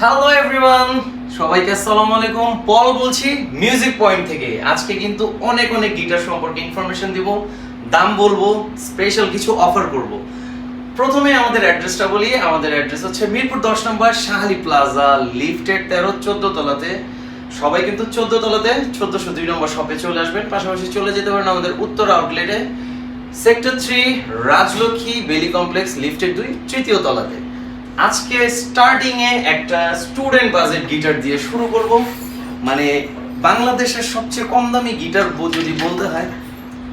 Hello everyone, সবাইকে আসসালামু আলাইকুম। পল বলছি মিউজিক পয়েন্ট থেকে। আজকে কিন্তু অনেক গিটার সম্পর্কে ইনফরমেশন দিব, দাম বলবো, স্পেশাল কিছু অফার করব। প্রথমে আমাদের অ্যাড্রেসটা বলি। আমাদের অ্যাড্রেস হচ্ছে মিরপুর 10 নম্বর শাহালি প্লাজা, লিফটেড 13, 14 তলাতে। সবাই কিন্তু 14 তলাতে 1402 নম্বর শপে চলে আসবেন। পাশাপাশি চলে যেতে পারেন আমাদের উত্তর আউটলেটে, সেক্টর 3, রাজলক্ষ্মী বেলি কমপ্লেক্স, লিফটেড 2, তৃতীয় তলাতে। আজকে স্টার্টিং এ একটা স্টুডেন্ট বাজেট গিটার দিয়ে শুরু করব। মানে বাংলাদেশের সবচেয়ে কম দামি গিটার যদি বলতে হয়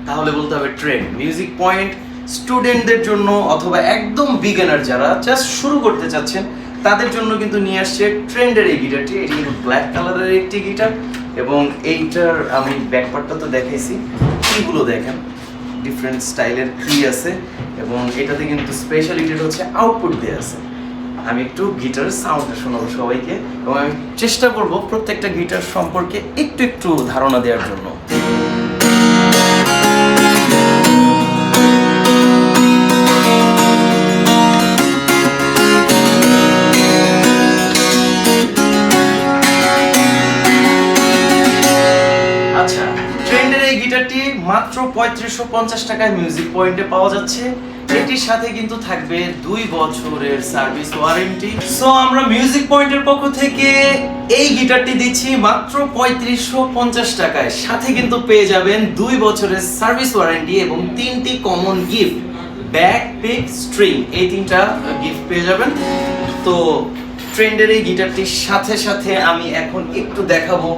তাহলে বলতে হবে ট্রেন্ড। মিউজিক পয়েন্ট স্টুডেন্টদের জন্য অথবা একদম বিগিনার যারা জাস্ট শুরু করতে চাচ্ছেন তাদের জন্য কিন্তু নিয়ে আসছে ট্রেন্ডের এই গিটারটি। এটি কিন্তু ব্ল্যাক কালারের একটি গিটার এবং এইটার আমি ব্যাকপার্টটা তো দেখাইছি, কিগুলো দেখেন ডিফারেন্ট স্টাইলের কি আছে এবং এটাতে কিন্তু স্পেশালিটি হচ্ছে আউটপুট দেওয়া আছে। আমি একটু গিটার সাউন্ডটা শোনাবো সবাইকে এবং আমি চেষ্টা করব প্রত্যেকটা গিটার সম্পর্কে একটু ধারণা দেওয়ার জন্য। আচ্ছা, ট্রেন্ডের এই গিটারটি মাত্র 3550 টাকায় মিউজিক পয়েন্টে পাওয়া যাচ্ছে। এটির সাথে কিন্তু থাকবে 2 বছরের সার্ভিস ওয়ারেন্টি। সো আমরা মিউজিক পয়েন্টের পক্ষ থেকে এই গিটারটি দিচ্ছি মাত্র 3550 টাকায়। সাথে কিন্তু পেয়ে যাবেন 2 বছরের সার্ভিস ওয়ারেন্টি এবং 3টি common gift, back, pick, string, এই 3টা গিফট পেয়ে যাবেন। তো ট্রেন্ডের এই গিটারটির সাথে আমি এখন একটু দেখাবো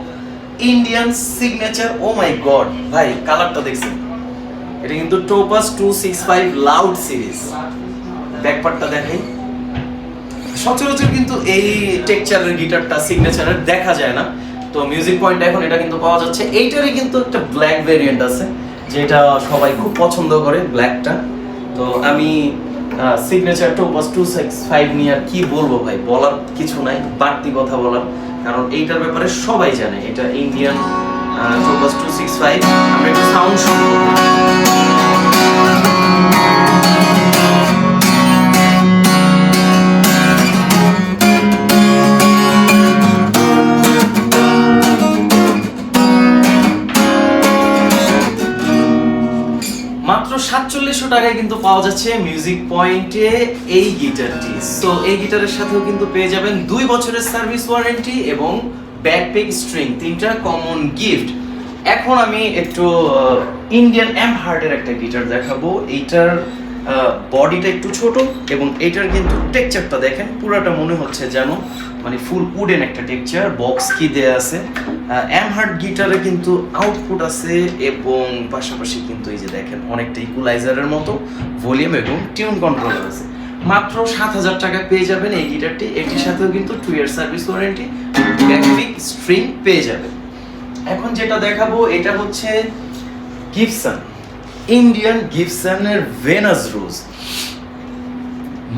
ইন্ডিয়ান সিগনেচার। ও মাই গড ভাই, কালারটা দেখছেন? এটা কিন্তু টোপাস 265 লাউড সিরিজ। ব্যাকপার্টটা দেখাই। সচরাচর কিন্তু এই টেক্সচারের গিটারটা সিগনেচারের দেখা যায় না, তো মিউজিক পয়েন্ট এখন এটা কিন্তু পাওয়া যাচ্ছে। এইটারই কিন্তু একটা ব্ল্যাক ভেরিয়েন্ট আছে যেটা সবাই খুব পছন্দ করে, ব্ল্যাকটা। তো আমি সিগনেচার টোপাস 265 নিয়ে আর কি বলবো ভাই, বলার কিছু নাই, বাড়তি কথা বলার, কারণ এইটার ব্যাপারে সবাই জানে। এটা ইন্ডিয়ান টোপাস 265। আমরা একটু সাউন্ড শুনবো। মাত্র 4700 টাকায় কিন্তু পাওয়া যাচ্ছে মিউজিক পয়েন্টে এই গিটারটি। সো এই গিটারের সাথেও কিন্তু পেয়ে যাবেন 2 বছরের সার্ভিস ওয়ারেন্টি এবং ব্যাকপ্যাক, স্ট্রিং, 3টা কমন গিফট। এখন আমি একটু ইন্ডিয়ান অ্যাম্প হার্টের একটা গিটার দেখাবো। এইটার বডিটা একটু ছোট এবং এইটার কিন্তু টেক্সচারটা দেখেন, পুরাটা মনে হচ্ছে যেন মানে ফুল উডেন একটা টেক্সচার। বক্স কি দেয়া আছে। অ্যাম্প হার্ট গিটারে কিন্তু আউটপুট আছে এবং পাশাপাশি কিন্তু এই যে দেখেন অনেকটা ইকুয়ালাইজারের মতো ভলিউম এবং টিউন কন্ট্রোলার আছে। মাত্র 7000 টাকা পেয়ে যাবেন এই গিটারটি। এটির সাথেও কিন্তু 2 ইয়ার সার্ভিস ওয়ারেন্টি, ব্যাকপিক, স্ট্রিং পেয়ে যাবেন। এখন যেটা দেখাবো এটা হচ্ছে গিবসন, ইন্ডিয়ান গিবসনের ভেনাস রোজ।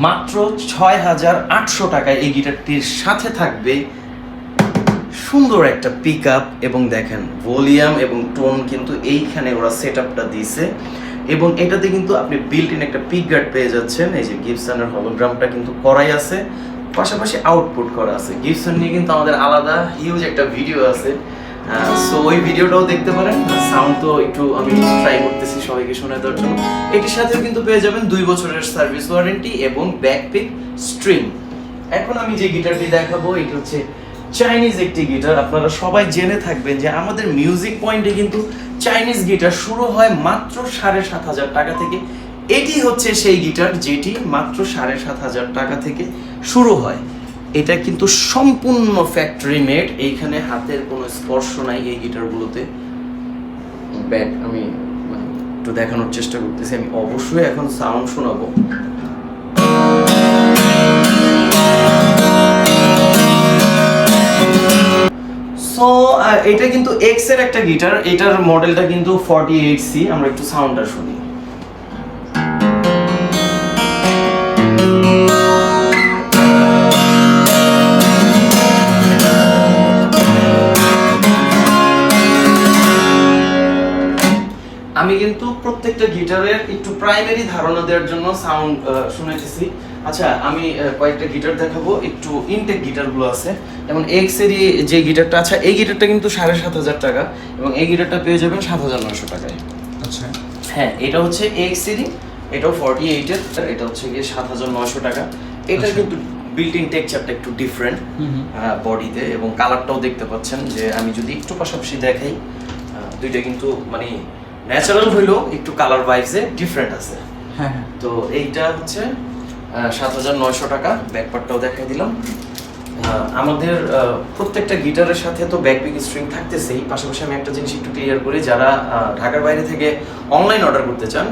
মাত্র 6800 টাকায় এই গিটারটির সাথে থাকবে সুন্দর একটা পিক আপ এবং দেখেন ভলিউম এবং টোন কিন্তু এইখানে ওরা সেট আপটা দিয়েছে এবং এটাতে কিন্তু আপনি বিল্ট ইন একটা পিক গার্ড পেয়ে যাচ্ছেন। এই যে গিবসনের হলোগ্রামটা কিন্তু করাই আছে, পাশাপাশি আউটপুট করা আছে। গিবসন নিয়ে কিন্তু আমাদের আলাদা হিউজ একটা ভিডিও আছে, সো ওই ভিডিওটাও দেখতে পারেন। সাউন্ড তো একটু আমি ট্রাই করতেছি সবাইকে শোনা দেওয়ার জন্য। এটির সাথেও কিন্তু পেয়ে যাবেন 2 বছরের সার্ভিস ওয়ারেন্টি এবং ব্যাকপিক, স্ট্রিং। এখন আমি যে গিটারটি দেখাবো এটা হচ্ছে চাইনিজ একটি গিটার। আপনারা সবাই জেনে থাকবেন যে আমাদের মিউজিক পয়েন্টে কিন্তু চাইনিজ গিটার শুরু হয় মাত্র 7500 টাকা থেকে। এটি হচ্ছে সেই গিটার যেটি মাত্র 7500 টাকা থেকে শুরু হয়। এটা কিন্তু সম্পূর্ণ ফ্যাক্টরি মেড, এইখানে হাতের কোনো স্পর্শ নাই এই গিটারগুলোতে। ব্যাক আমি একটু দেখানোর চেষ্টা করতেছি। আমি অবশ্যই এখন সাউন্ড শোনাবো। সো এটা কিন্তু এক্স এর একটা গিটার, এটার মডেলটা কিন্তু 48C। আমরা একটু সাউন্ডটা শুনি। আমি কিন্তু প্রত্যেকটা গিটারের একটু প্রাইমারি ধারণা দেওয়ার জন্য সাউন্ড শুনেছি। আচ্ছা আমি কয়েকটা গিটার দেখাবো, একটু ইনটেক গিটারগুলো আছে। যেমন এক্স এর যে গিটারটা আছে, এই গিটারটা কিন্তু 7,500 টাকা এবং এই গিটারটা পেয়ে যাবেন 7,900 টাকায়। আচ্ছা হ্যাঁ, এটা হচ্ছে এক্স এর, এটাও 48 এর, এটা হচ্ছে গিয়ে 7,900 টাকা। এটা কিন্তু বিল্ট ইন টেক্সচারটা একটু ডিফারেন্ট বডিতে, এবং কালারটাও দেখতে পাচ্ছেন যে আমি যদি একটু পাশাপাশি দেখাই, দুইটা কিন্তু মানে ন্যাচারাল হইলেও একটু কালার ওয়াইজে ডিফারেন্ট আছে। হ্যাঁ তো এইটা হচ্ছে 7,900 টাকা। ব্যাকপার্টটাও দেখাই দিলাম। আমাদের প্রত্যেকটা গিটারের সাথে তো ব্যাকপিক স্ট্রিং থাকতেছেই, পাশাপাশি আমি একটা জিনিস একটু ক্লিয়ার করি, যারা ঢাকার বাইরে থেকে অনলাইন অর্ডার করতে চান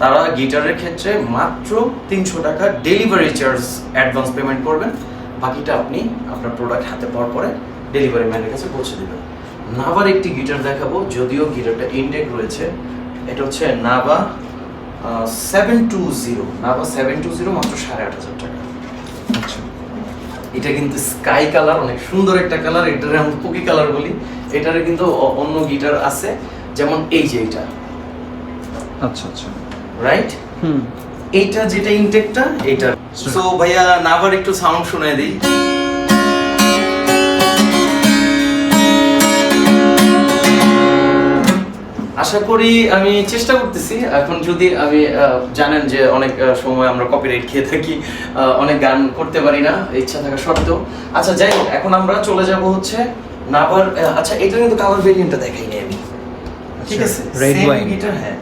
তারা গিটারের ক্ষেত্রে মাত্র 300 টাকা ডেলিভারি চার্জ অ্যাডভান্স পেমেন্ট করবেন, বাকিটা আপনি আপনার প্রোডাক্ট হাতে পাওয়ার পরে ডেলিভারি ম্যানের কাছে পৌঁছে দেবেন। নাভার একটি গিটার দেখাবো, যদিও গিটারটা ইনটেক রয়েছে। এটা হচ্ছে নাভা 720, নাভা 720 মাত্র 8,500 টাকা। আচ্ছা এটা কিন্তু স্কাই কালার, অনেক সুন্দর একটা কালার, এটারে আমরা পুকি কালার বলি। এটারে কিন্তু অন্য গিটার আছে, যেমন এই যে এটা, আচ্ছা আচ্ছা রাইট? এইটা যেটা ইনটেকটা এটা। সো ভাইয়া নাভার একটু সাউন্ড শোনায় দিই। আশা করি আমি চেষ্টা করতেছি। এখন যদি আমি জানেন যে অনেক সময় আমরা কপিরাইট খেয়ে থাকি, অনেক গান করতে পারি না ইচ্ছা থাকা সত্ত্বেও। আচ্ছা যাই হোক, এখন আমরা চলে যাব হচ্ছে নাভার। আচ্ছা এটা কিন্তু কালার ভেরিয়েন্টটা দেখাইনি আমি, ঠিক আছে? রেড ওয়াইন গিটার, হ্যাঁ।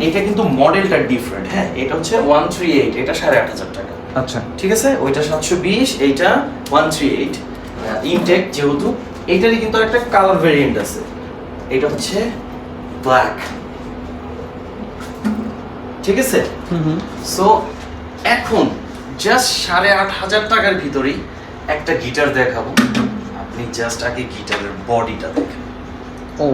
এটা কিন্তু মডেলটা ডিফারেন্ট। হ্যাঁ, এটা হচ্ছে 138, এটা 8,500 টাকা। আচ্ছা ঠিক আছে, ওইটা 720, এইটা 138 ইনটেক। যেহেতু এইটারই কিন্তু একটা কালার ভেরিয়েন্ট আছে, এটা হচ্ছে ব্ল্যাক। ঠিক আছে, সো এখন জাস্ট 8,500 টাকার ভিতরেই একটা গিটার দেখাবো। আপনি জাস্ট আগে গিটারের বডিটা দেখেন, ও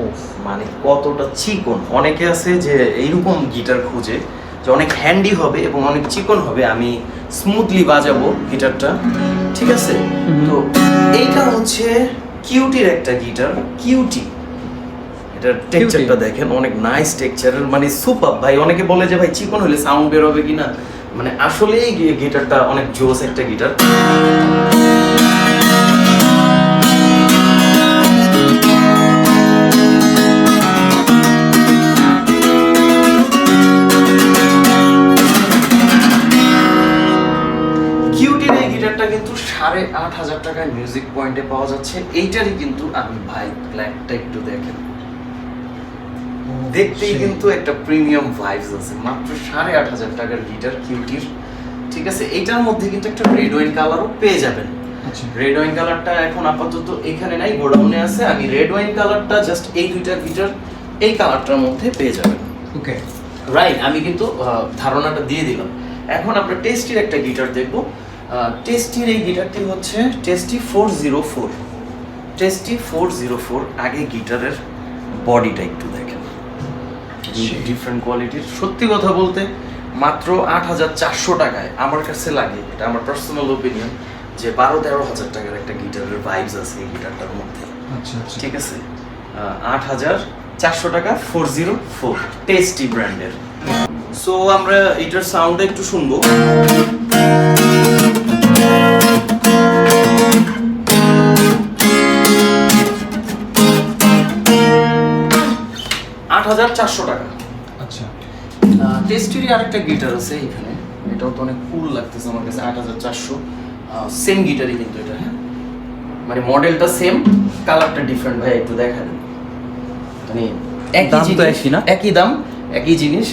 মানে কতটা চিকন। অনেকে আছে যে এইরকম গিটার খুঁজে যে অনেক হ্যান্ডি হবে এবং অনেক চিকন হবে, আমি স্মুথলি বাজাবো গিটারটা। ঠিক আছে, তো এইটা হচ্ছে কিউটির একটা গিটার, কিউটি। এটার টেক্সচারটা দেখেন, অনেক নাইস টেক্সচারের, মানে সুপার ভাই। অনেকে বলে যে ভাই চিকন হলে সাউন্ড বের হবে কিনা, মানে আসলেই গিটারটা অনেক জোস একটা গিটার। কিউটির এই গিটারটা কিন্তু 8,500 টাকায় মিউজিক পয়েন্টে পাওয়া যাচ্ছে। এইটারই কিন্তু আমি ভাই ব্ল্যাকটা একটু দেখেন, দেখতেই কিন্তু একটা প্রিমিয়াম ভাইবস আছে। মাত্র 8,500 টাকার গিটার কিউটির। ঠিক আছে, এইটার মধ্যে কিন্তু একটা রেড ওয়াইন কালারও পেয়ে যাবেন। রেড ওয়াইন কালারটা এখন আপাতত এখানে নাই, গোডাউনে আছে। আমি রেড ওয়াইন কালারটা জাস্ট এই দুইটা গিটার এই কালারটার মধ্যে পেয়ে যাবেন। ওকে রাইট, আমি কিন্তু ধারণাটা দিয়ে দিলাম। এখন আমরা টেস্টির একটা গিটার দেখবো। টেস্টির এই গিটারটি হচ্ছে টেস্টি 404। টেস্টি 404। আগে গিটারের বডিটা একটু দেখেন, ডিফারেন্ট কোয়ালিটির। সত্যি কথা বলতে মাত্র 8,400 টাকায় আমার কাছে লাগে, এটা আমার পার্সোনাল ওপিনিয়ন, যে 12-13,000 টাকার একটা গিটারের ভাইবস আছে এই গিটারটার মধ্যে। আচ্ছা আচ্ছা ঠিক আছে, 8,400 টাকা 404 টেস্টি ব্র্যান্ডের। সো আমরা এটার সাউন্ডটা একটু শুনবো। $8,400 টাকা। আচ্ছা টেস্টিরই আরেকটা গিটার আছে এখানে, এটাও তো অনেক কুল লাগতেছে আমার কাছে। 8,400 সেম গিটারই কিন্তু এটা, হ্যাঁ, মানে মডেলটা সেম, কালারটা ডিফারেন্ট। ভাই একটু দেখা দেন, মানে একই জিনিস না, একই দাম একই জিনিস।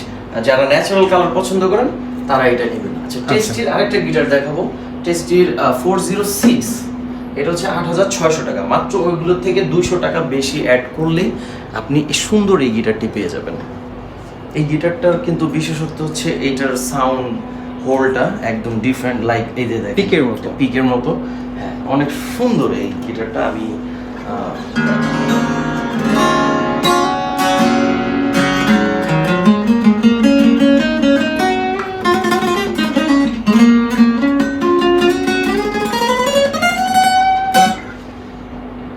যারা ন্যাচারাল কালার পছন্দ করেন তারা এটা নেবেন। আচ্ছা, টেস্টির আরেকটা গিটার দেখাবো, টেস্টির 406। এটা হচ্ছে 8,600 টাকা। মাত্র ওইগুলোর থেকে 200 টাকা বেশি অ্যাড করলেই আপনি সুন্দর এই গিটারটি পেয়ে যাবেন। এই গিটারটার কিন্তু বিশেষত্ব হচ্ছে এইটার সাউন্ড হোলটা একদম ডিফারেন্ট, লাইক এই যে দেখেন পিকের মতো। হ্যাঁ, অনেক সুন্দর এই গিটারটা। আমি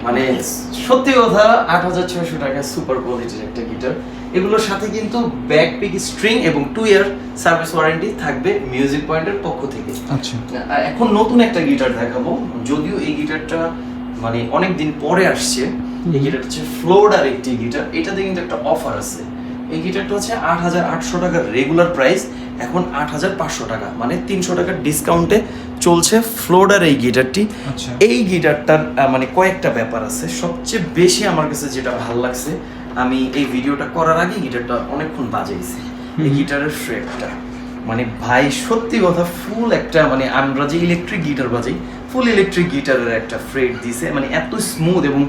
মানে সত্যি কথা 8,600 টাকা সুপার কোয়ালিটির একটা গিটার। এগুলোর সাথে কিন্তু ব্যাকপিক স্ট্রিং এবং 2 ইয়ার সার্ভিস ওয়ারেন্টি থাকবে মিউজিক পয়েন্টের পক্ষ থেকে। আচ্ছা, এখন নতুন একটা গিটার দেখাবো, যদিও এই গিটারটা মানে অনেক দিন পরে আসছে। এই গিটারটা হচ্ছে ফ্লোরার একটি গিটার, এটাতে কিন্তু একটা অফার আছে। এই গিটারটা হচ্ছে 8800 টাকার রেগুলার প্রাইস, এখন 8500 টাকা, মানে 300 টাকার ডিসকাউন্টে চলছে ফ্লোরার এই গিটারটি। আচ্ছা। এই গিটারটার মানে কয়েকটা ব্যাপার আছে। সবচেয়ে বেশি আমার কাছে যেটা ভালো লাগছে, আমি এই ভিডিওটা করার আগে গিটারটা অনেকক্ষণ বাজাইছি, এই গিটারের ফ্রেটটা মানে ভাই সত্যি কথা ফুল একটা, মানে আমরা যে ইলেকট্রিক গিটার বাজাই ফুল ইলেকট্রিক গিটারের একটা ফ্রেট দিছে, মানে এত স্মুথ এবং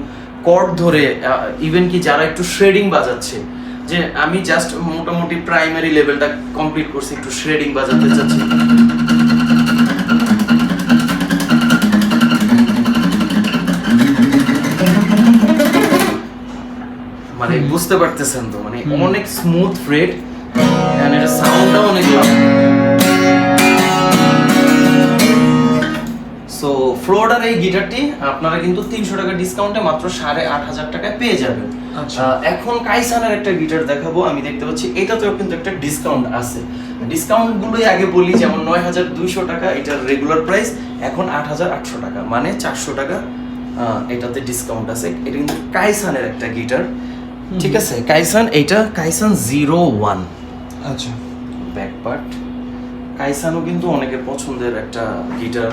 কর্ড ধরে, ইভেন কি যারা একটু শ্রেডিং বাজাচ্ছে, যে আমি জাস্ট মোটামুটি প্রাইমারি লেভেলটা কমপ্লিট করছি, একটু শ্রেডিং বাজাতে চাচ্ছি, মানে বুঝতে পারতেছেন তো, মানে অনেক স্মুথ ফ্রেট, এন্ড এর সাউন্ডটাও অনেক লাউড। সো ফ্লোরার এই গিটারটি আপনারা কিন্তু 300 টাকা ডিসকাউন্টে মাত্র 8500 টাকায় পেয়ে যাবেন। আচ্ছা। এখন কাইসানের একটা গিটার দেখাবো, আমি দেখতে পাচ্ছি এটাতেও কিন্তু একটা ডিসকাউন্ট আছে। ডিসকাউন্ট গুলোই আগে বলি, যেমন 9200 টাকা এটার রেগুলার প্রাইস, এখন 8800 টাকা, মানে 400 টাকা এটাতে ডিসকাউন্ট আছে। এটা কিন্তু কাইসানের একটা গিটার, ঠিক আছে? কাইসান, এইটা কাইসান 01। আচ্ছা, ব্যাক পার্ট কাইসানও কিন্তু অনেকের পছন্দের একটা গিটার।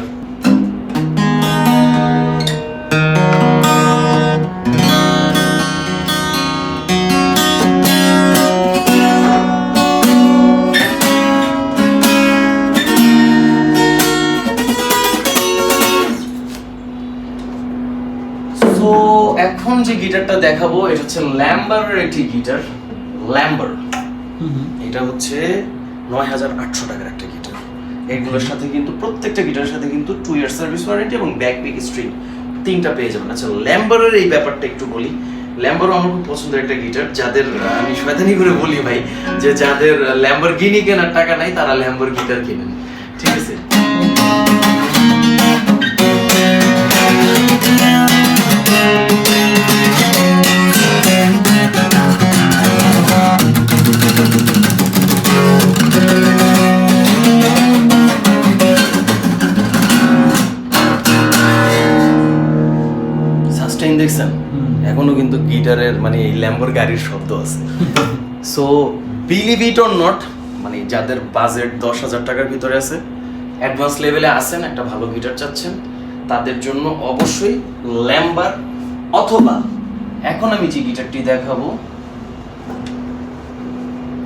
তো এখন যে গিটারটা দেখাবো এটা হচ্ছে ল্যাম্বারের একটি গিটার, ল্যাম্বার। এটা হচ্ছে 9800 টাকার একটা গিটার। এগুলোর সাথে কিন্তু প্রত্যেকটা গিটারের সাথে কিন্তু 2 ইয়ার সার্ভিস ওয়ারেন্টি এবং ব্যাকপিক স্ট্রিং তিনটা পেয়ে যাবেন। আচ্ছা, ল্যাম্বারের এই ব্যাপারটা একটু বলি। ল্যাম্বারও আমার খুব পছন্দের একটা গিটার, যাদের আমি শয়তানি করে বলি ভাই, যে যাদের ল্যাম্বরগিনি কেনার টাকা নাই তারা ল্যাম্বর গিটার কিনেন, ঠিক আছে? সাস্টেইন দেখছেন? এখনো কিন্তু গিটারের মানে এই ল্যাম্বর গাড়ির শব্দ আছে। So believe it or not, মানে যাদের বাজেট 10,000 টাকার ভিতরে আছে, অ্যাডভান্স লেভেলে আছেন, একটা ভালো গিটার চাচ্ছেন, তাদের জন্য অবশ্যই ল্যাম্বার, অথবা এখন আমি যে গিটারটি দেখাবো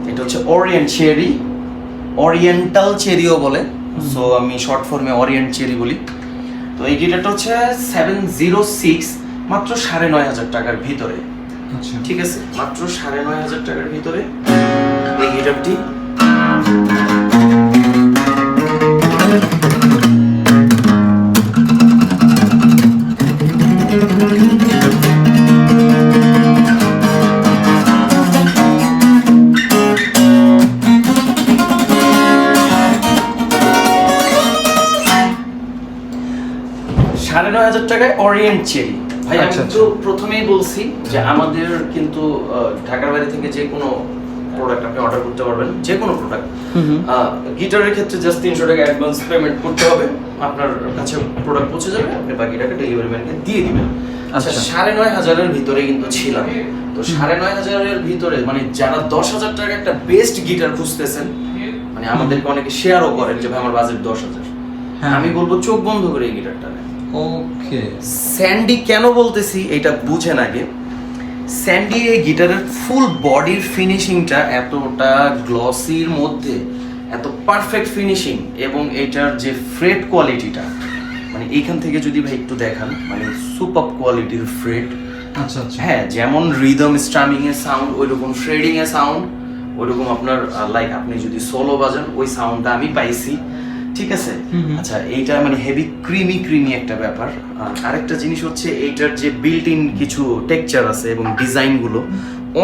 এটা হচ্ছে ওরিয়েন্ট চেরি, ওরিয়েন্টাল চেরিও বলে, সো আমি শর্ট ফর্মে ওরিয়েন্ট চেরি বলি। তো এই গিটারটা হচ্ছে 706, মাত্র 9500 টাকার ভিতরে। আচ্ছা, ঠিক আছে, মাত্র 9500 টাকার ভিতরে এই গিটারটি। $9500 টাকায় ওরিয়েন্ট চেরি। ভাই আমি আচ্ছা, তো প্রথমেই বলছি যে আমাদের কিন্তু ঢাকার বাইরে থেকে যে কোনো প্রোডাক্ট আপনি অর্ডার করতে পারবেন, যে কোনো প্রোডাক্ট। গিটারের ক্ষেত্রে জাস্ট 300 টাকা অ্যাডভান্স পেমেন্ট করতে হবে, আপনার কাছে প্রোডাক্ট পৌঁছে যাবে, আপনি বাকি টাকা ডেলিভারি ম্যানকে দিয়ে দিবেন। আচ্ছা, 9500 ভিতরে কিন্তু ছিলাম। তো 9500 ভিতরে মানে যারা 10,000 টাকা একটা বেস্ট গিটার খুঁজতেছেন, মানে আমাদেরকে অনেকে শেয়ারও করেন যে ভাই আমার বাজেট 10,000, আমি বলবো চোখ বন্ধ করে এই গিটারটা নেন। ওকে। স্যান্ডি কেন বলতেছি এটা বুঝেন আগে। স্যান্ডি এই গিটারের ফুল বডির ফিনিশিংটা এতটা গ্লসির মধ্যে এত পারফেক্ট ফিনিশিং, এবং এটার যে ফ্রেট কোয়ালিটিটা, মানে এইখান থেকে যদি ভাই একটু দেখান, মানে সুপার কোয়ালিটির ফ্রেট। আচ্ছা আচ্ছা, হ্যাঁ, যেমন রিদম স্ট্রামিং এর সাউন্ড, ওইরকম শ্রেডিং এর সাউন্ড, ওইরকম আপনার লাইক আপনি যদি সোলো বাজান ওই সাউন্ডটা আমি পাইছি, ঠিক আছে? আচ্ছা, এইটা মানে হেভি ক্রিমি একটা ব্যাপার। আরেকটা জিনিস হচ্ছে এইটার যে বিল্ট ইন কিছু টেক্সচার আছে এবং ডিজাইন গুলো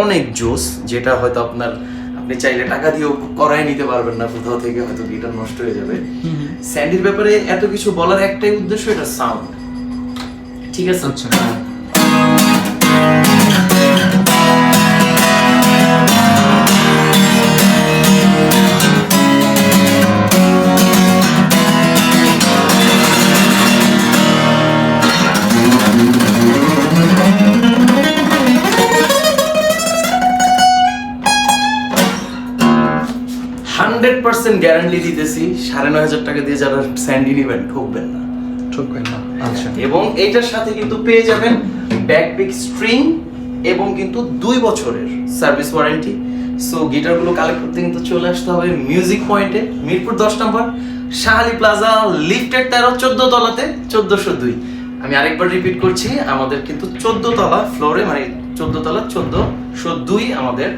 অনেক জোস, যেটা হয়তো আপনি চাইলে টাকা দিয়েও করাই নিতে পারবেন না, কোথাও থেকে হয়তো গিটার নষ্ট হয়ে যাবে। স্যান্ডির ব্যাপারে এত কিছু বলার একটাই উদ্দেশ্য, এটা সাউন্ড, ঠিক আছে? আচ্ছা। 100% গ্যারান্টি দিতেছি 9,500 টাকা দিয়ে যারা স্যান্ডি নেবেন ঠকবেন না। ঠকবেন না। আচ্ছা এবং এইটার সাথে কিন্তু পেয়ে যাবেন ব্যাকপিক স্ট্রিং এবং কিন্তু 2 বছরের সার্ভিস ওয়ারেন্টি। সো গিটারগুলো কালেক্ট করতে কিন্তু চলে আসতে হবে মিউজিক পয়েন্টে, মিরপুর 10 নম্বর, শাহালি প্লাজা, লিফটেড 13, 14 তলাতে, 1402। আমি আরেকবার রিপিট করছি, আমাদের কিন্তু 14 তলা ফ্লোরে, মানে 14 তলা 1402 আমাদের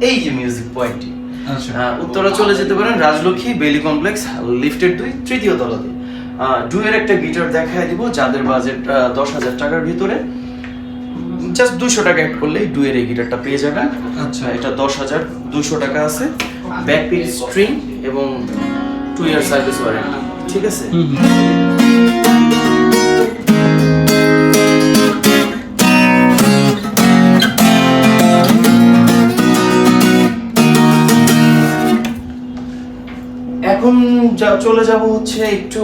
এই যে মিউজিক পয়েন্টটি। আচ্ছা উত্তরা চলে যেতে পারেন রাজলক্ষ্মী বেলি কমপ্লেক্স, লিফটেড 2, তৃতীয় তলাতে। ডুয়ের একটা গিটার দেখায় দিব যাদের বাজেট 10,000 টাকার ভিতরে, জাস্ট 200 টাকা অ্যাড করলেই ডুয়ের এই গিটারটা পেয়ে যাবেন। আচ্ছা এটা 10,200 টাকা আছে, ব্যাকপিক স্ট্রিং এবং 2 ইয়ার সার্ভিস ওয়ারেন্টি, ঠিক আছে? এখন চলে যাব হচ্ছে একটু,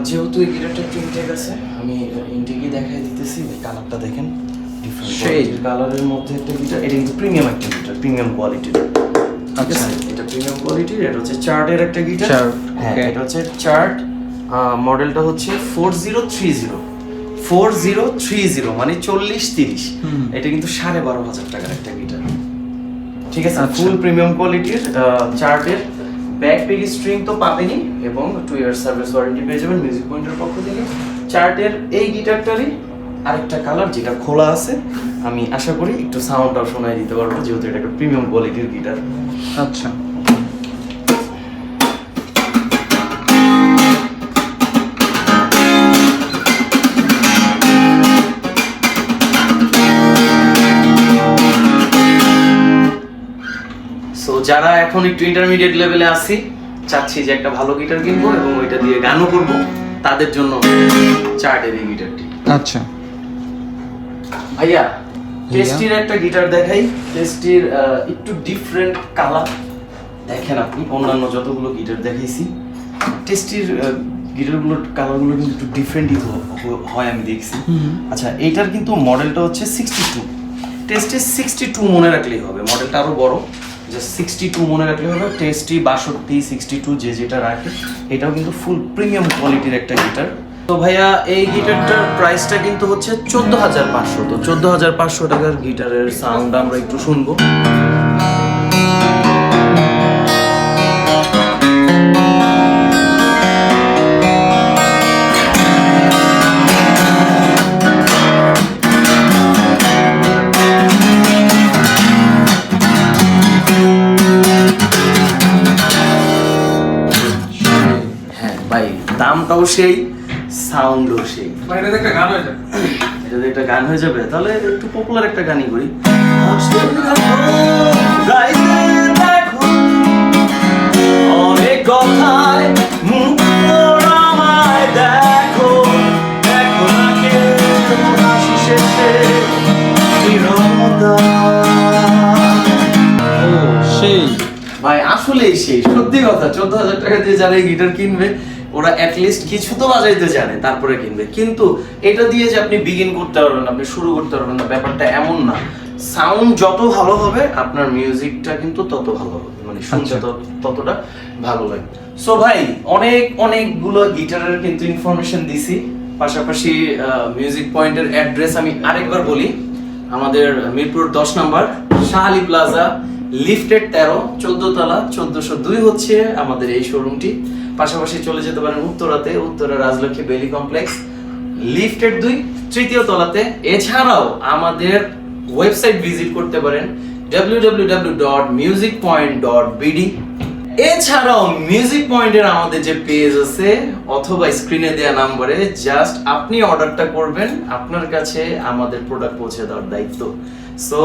যেহেতু এই গিটারটা একটু ইনটেক আছে, আমি ইনটেকই দেখাই দিতেছি। কালারটা দেখেন, ডিফারেন্ট কালারের মধ্যে একটা গিটার। এটা কিন্তু প্রিমিয়াম একটা গিটার, প্রিমিয়াম কোয়ালিটির। আচ্ছা এটা প্রিমিয়াম কোয়ালিটির। এটা হচ্ছে চার্টের একটা গিটার। চার্ট, হ্যাঁ, okay. এটা হচ্ছে চার্ট, মডেলটা হচ্ছে 4030 মানে 4030। এটা কিন্তু 12,500 টাকার একটা গিটার, ঠিক আছে? আচ্ছা। ফুল প্রিমিয়াম কোয়ালিটির চার্টের। ব্যাকপিক স্ট্রিং তো পাবেনই এবং 2 ইয়ার সার্ভিস ওয়ারেন্টি পেয়ে যাবেন মিউজিক পয়েন্টের পক্ষ থেকে। চার্টের এই গিটারটারই আরেকটা কালার যেটা খোলা আছে, আমি আশা করি একটু সাউন্ডটাও শোনাই দিতে পারবো, যেহেতু এটা একটা প্রিমিয়াম কোয়ালিটির গিটার। আচ্ছা সো যারা এখন একটু ইন্টারমিডিয়েট লেভেলে আছি, চাচ্ছি যে একটা ভালো গিটার কিনবো এবং ওইটা দিয়ে গানও করবো, তাদের জন্য চার্টের এই গিটারটি। আচ্ছা ভাইয়া টেস্টির একটা গিটার দেখাই। টেস্টির একটু ডিফারেন্ট কালার দেখেন আপনি, অন্যান্য যতগুলো গিটার দেখাইছি টেস্টির গিটারগুলোর কালারগুলো কিন্তু একটু ডিফারেন্টই হয় আমি দেখছি। আচ্ছা, এইটার কিন্তু মডেলটা হচ্ছে 62। টেস্টের 62 মনে রাখলেই হবে, মডেলটা আরো বড়, যে 62 মনে রাখলেই হবে। টেস্টি 62, 62 যে যেটা রাখে। এটাও কিন্তু ফুল প্রিমিয়াম কোয়ালিটির একটা গিটার। তো ভাইয়া এই গিটারটার প্রাইসটা কিন্তু হচ্ছে 14,500। তো 14,500 টাকার গিটারের সাউন্ড আমরা একটু শুনবো। হ্যাঁ ভাই, দামটাও সেই, সাউন্ডও সেই। এটাতে একটা গান হয়ে যায়। এটাতে একটা গান হয়ে যাবে, তাহলে একটু পপুলার একটা গানই করি। অনেক কথায় মুখ পোড়ামায় দেখো, দেখো না কেউ হাসি শেষে নীরবতা। ও সেই ভাই আসলেই সেই, সত্যি কথা। 14,000 টাকা দিয়ে যারা এই গিটার কিনবে, ওরা অ্যাটলিস্ট কিছু তো বাজাইতে জানে, তারপরে কিনবে। কিন্তু এটা দিয়ে যে আপনি বিগিন করতে পারবেন, আপনি শুরু করতে পারবেন না, ব্যাপারটা এমন না। সাউন্ড যত ভালো হবে, আপনার মিউজিকটা কিন্তু তত ভালো হবে, মানে শুনতে ততটা ভালো লাগে। সো ভাই, অনেকগুলো গিটারের কিন্তু ইনফরমেশন দিছি। পাশাপাশি মিউজিক পয়েন্টের অ্যাড্রেস আমি আরেকবার বলি। আমাদের মিরপুর 10 নম্বর, শাহালি প্লাজা, লিফটেড 13, 14 তলা, 1402 হচ্ছে আমাদের এই শোরুমটি। পাশাপাশি চলে যেতে পারেন উত্তরাতে, উত্তরা রাজলক্ষ্মী বেলি কমপ্লেক্স, লিফটেড 2, তৃতীয় তলাতে। এছাড়াও আমাদের ওয়েবসাইট ভিজিট করতে পারেন www.musicpoint.bd। এছাড়াও মিউজিক পয়েন্টের আমাদের যে পেজ আছে অথবা স্ক্রিনে দেওয়া নম্বরে জাস্ট আপনি অর্ডারটা করবেন, আপনার কাছে আমাদের প্রোডাক্ট পৌঁছে দেওয়ার দায়িত্ব। সো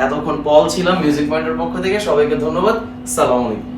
এতক্ষণ পল ছিলাম মিউজিক পয়েন্টের পক্ষ থেকে, সবাইকে ধন্যবাদ। আসসালামু আলাইকুম।